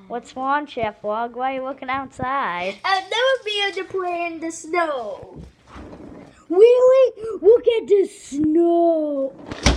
What's wrong, Chef Log? Why are you looking outside? I've never been able to play in the snow. Really? Look at the snow.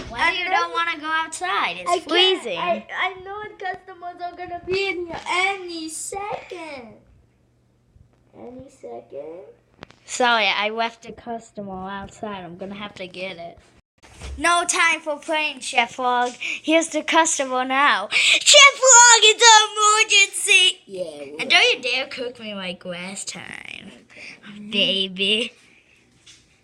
Why you don't want to go outside? It's freezing. I know the customers are going to be in here any second. Any second? Sorry, I left a customer outside. I'm going to have to get it. No time for playing, Chef Log. Here's the customer now. Chef Log, it's an emergency! Yeah. And don't you dare cook me like last time, baby.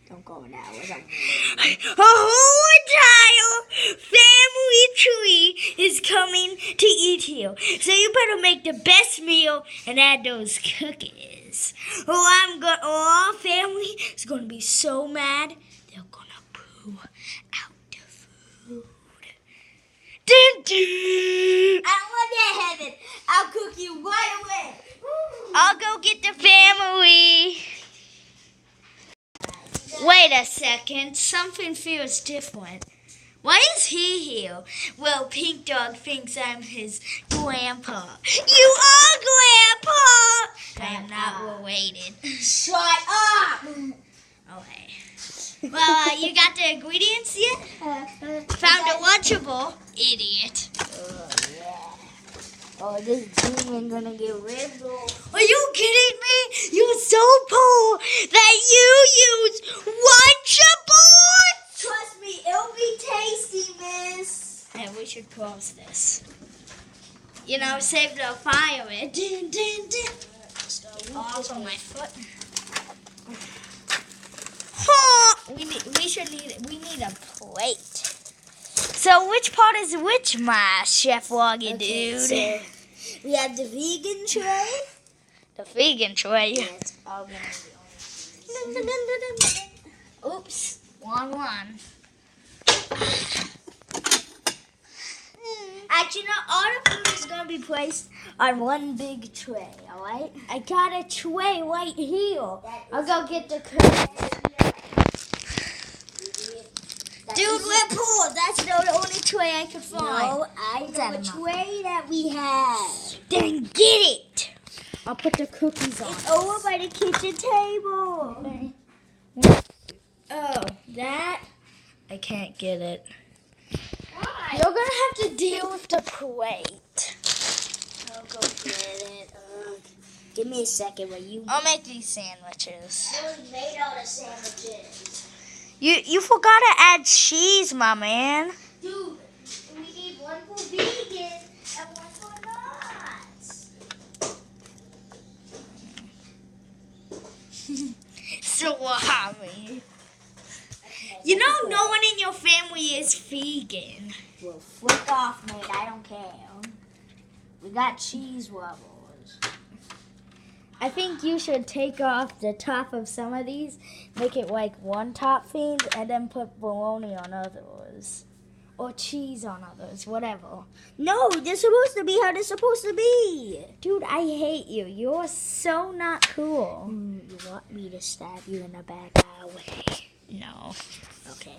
Don't go now. A whole entire family tree is coming to eat here. So you better make the best meal and add those cookies. Our family is going to be so mad, they're going to poo out the food. Dun, dun. I don't want that, Heaven. I'll cook you right away. I'll go get the family. Wait a second, something feels different. Why is he here? Well, Pink Dog thinks I'm his grandpa. You are Grandpa! I am not related. Shut up! Okay. Well, you got the ingredients yet? Found a Lunchable. Idiot. Oh, this demon gonna get ripped off. Are you kidding me? You're so poor that you use Lunchables? Trust me, it'll be tasty, miss. And we should close this. You know, save the fire. Dun, dun, dun. Also my foot. We need a plate. So which part is which, my Chef Loggy dude? So we have the vegan tray. The vegan tray. It's all gonna be on. Oops, one. Actually, no, all the food is gonna be placed on one big tray. All right. I got a tray right here. I'll go get the cookies. Dude, we're poor. That's the only tray I could find. No, I know a tray that we have. Then get it. I'll put the cookies on. It's over by the kitchen table. Okay. Oh, that? I can't get it. Why? You're going to have to deal with the plate. I'll go get it. Give me a second, will you? I'll make these sandwiches. I already made all the sandwiches. You forgot to add cheese, my man. Dude, we need one for vegan and one for not. Salami. You know no one in your family is vegan. Well, flick off, mate. I don't care. We got cheese wobbles. I think you should take off the top of some of these, make it like one topping, and then put bologna on others. Or cheese on others, whatever. No, they're supposed to be how they're supposed to be. Dude, I hate you. You're so not cool. You want me to stab you in the back? Way. No. Okay.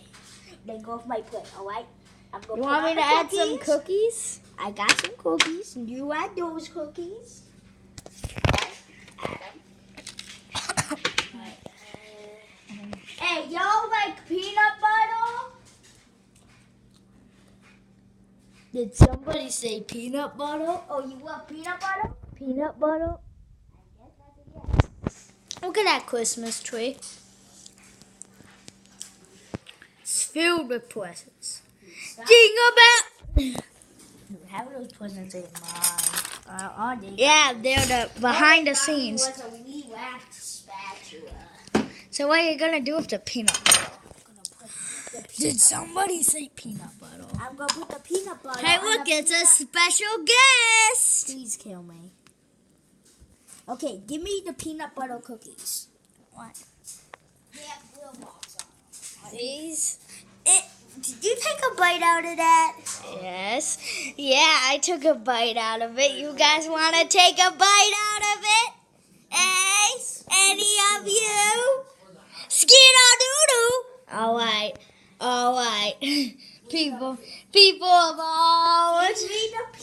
Then go off my plate, alright? You want me to add some cookies? I got some cookies. You add those cookies. Hey, y'all like peanut butter? Did somebody say peanut butter? Oh, you want peanut butter? Peanut butter? I guess that's a yes. Look at that Christmas tree. It's filled with presents. Jingle How are those presents in mine? Are they? Yeah, they're the behind the scenes. Was a wee wax spatula. So what are you gonna do with the peanut butter? Did somebody say peanut butter? I'm gonna put the peanut butter. Hey, on look, the it's a special guest. Please kill me. Okay, give me the peanut butter cookies. What? They have blue marks on them. These? Did you take a bite out of that? Yes. Yeah, I took a bite out of it. You guys want to take a bite out of it? Hey, any of you? Skidoo-doo-doo. All right. People of all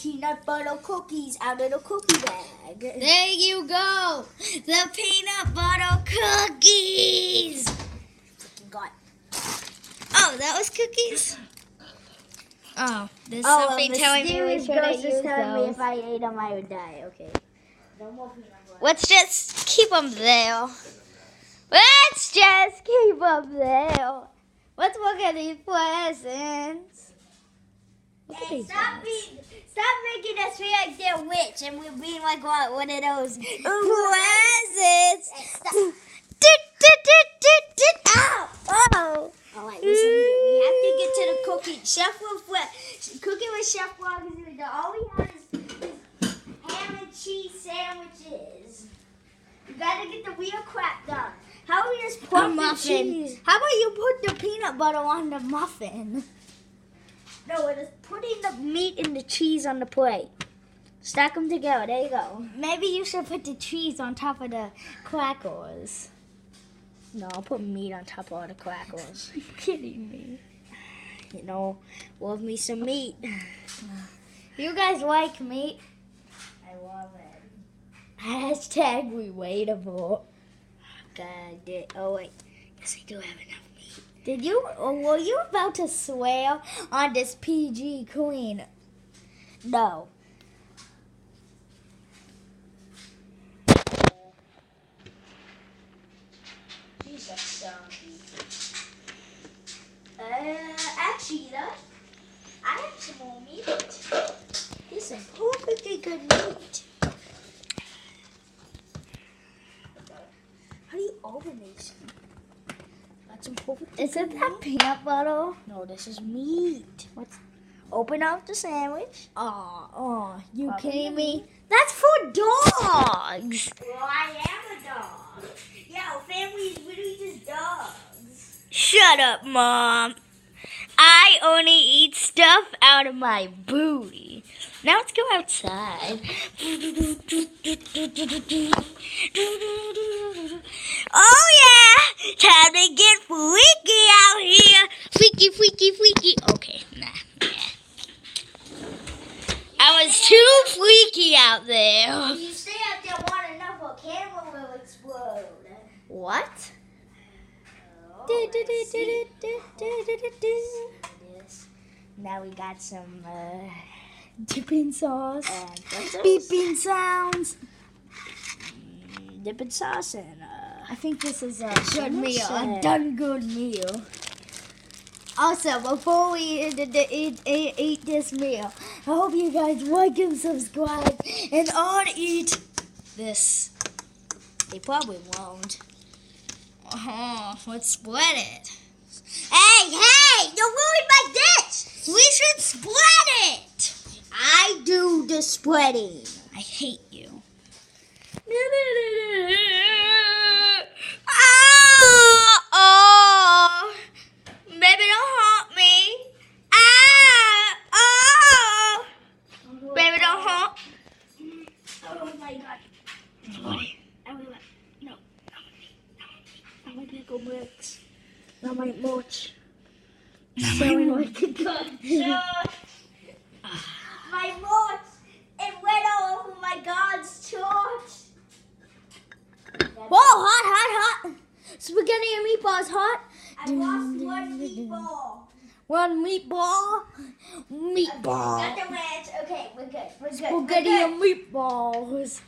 peanut butter cookies out of the cookie bag. There you go. The peanut butter cookies. God. Oh, that was cookies? Oh, there's something telling me we shouldn't use telling me those. if I ate them, I would die. Okay. No more peanut butter. Let's just keep them there. Let's just keep them there. Let's look at these presents. Look at Hey, these stop making us feel like they're rich and we're being like one of those presents. Stop. Ow! Oh! All right, listen here. We have to get to the cookie. Cookie with Chef Wagner. All we have is ham and cheese sandwiches. You gotta get the real crap done. How about we just put the muffin. cheese? How about you put the peanut butter on the muffin? No, we're just putting the meat and the cheese on the plate. Stack them together. There you go. Maybe you should put the cheese on top of the crackers. No, I'll put meat on top of all the crackers. Are you kidding me? You know, love me some meat. You guys like meat? I love it. Hashtag relatable. God, oh wait. Yes, I do have enough meat. Did you, or were you about to swear on this PG queen? No. These are soggy. Actually, though, I have some more meat. This is perfectly good meat. How do you open these? Got some perfect. Isn't that peanut butter? No, this is meat. What's, Open up the sandwich. you Probably kidding meat. me? That's for dogs. Well, I am a dog. Yeah, families literally just dogs. Shut up, Mom. I only eat stuff out of my booty. Now let's go outside. Oh yeah, time to get freaky out here. Freaky, freaky, freaky. Okay, nah. I was too freaky out there. If you stay out there long enough, a camera will explode. What? Now we got some Dipping sauce. pretzels. Beeping sounds. Dipping sauce and I think this is a good Someone meal. said- A done good meal. Also, before we eat this meal, I hope you guys like and subscribe and all eat this. they probably won't. Let's split it. Hey, you ruined my dish. We should split it. I do the splitting. I hate you. Oh, baby, don't haunt me. Oh, baby, don't haunt. Oh my God. Everywhere. No, not my pickle bricks. Not my mulch. Sounding like a gun. My mulch. It went all over my God's torch. Whoa, hot. Spaghetti and meatballs hot. I lost one meatball. One meatball. Got the ranch. Okay, we're good. We're good. Spaghetti we're and meatballs.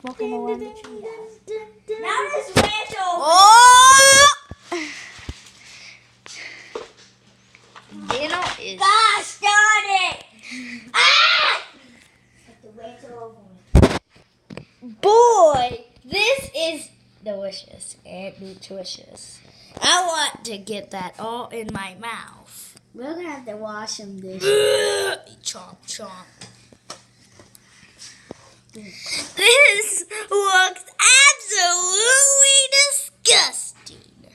Smoking good. on the tree. Now this ranch over. Oh! Dinner is. Gosh darn it! Ah! The ranch over. Boy, this is delicious and nutritious. I want to get that all in my mouth. We're gonna have to wash them this. Chomp, chomp. This looks absolutely disgusting.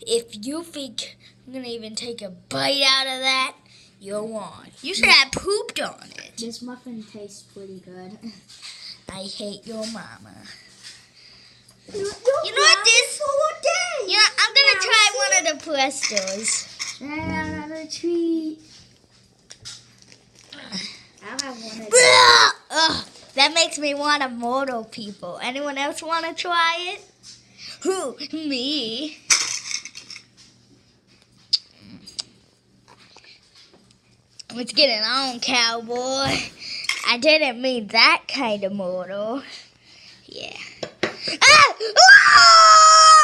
If you think I'm gonna even take a bite out of that, you're wrong. You should have pooped on it. This muffin tastes pretty good. I hate your mama. You know what this? Yeah, I'm gonna try one of the Prestos. Another treat. makes me want to mortal people. Anyone else want to try it? Who? Me. Let's get it on, cowboy. I didn't mean that kind of mortal. Yeah. Ah! Ah!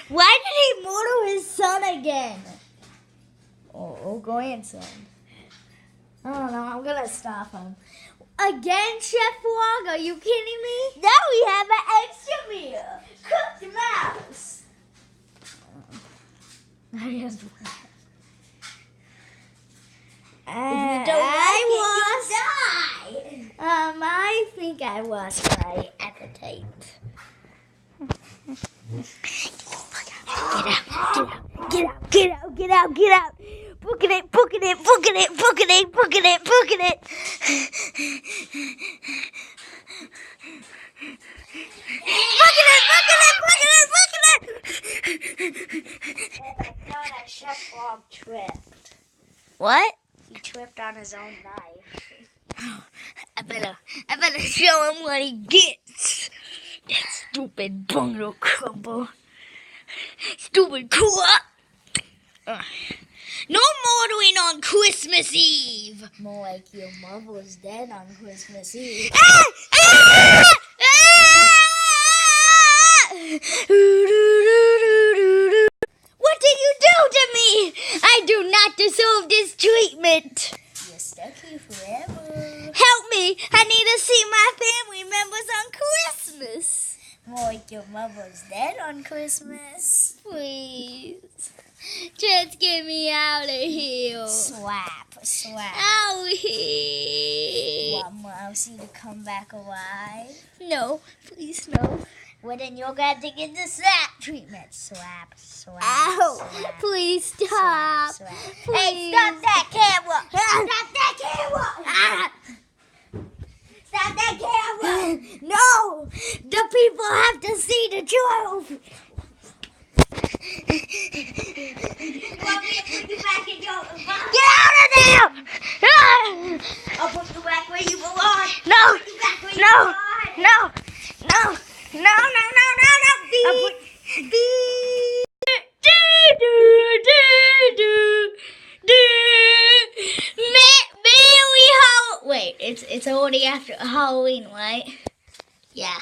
Why did he mortal his son again? Oh, grandson. I don't know. I'm gonna stop him. Again, Chef Wog? Are you kidding me? Now we have an extra meal. Cooked mouse. I think I was right at the tape. Get out. Booking it. That Chef Wog tripped. What? He tripped on his own knife. I better show him what he gets. That stupid bungalow crumble. Stupid cool-up. No mortaling on Christmas Eve. More like your mother was dead on Christmas Eve. What did you do to me? I do not deserve this treatment. You're stuck here forever. Help me. I need to see my family members on Christmas. More like your mother's dead on Christmas. Please. Just get me out of here. Swap. Out here. Want Mousy to come back alive? No, please no. Well, then you're going to get the slap treatment. Swap. Ow. Swap. Please stop. Swap. Please. Hey, stop that camera. Stop that camera. Stop that camera. No. The people have to see the truth. You want me to put you back in your box? Get out of there. I'll put you back where you belong. No. Put you back where you No. belong. No. Wait, it's already after Halloween, right? Yeah.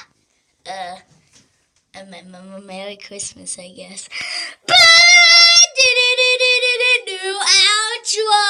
Merry Christmas, I guess. Outro.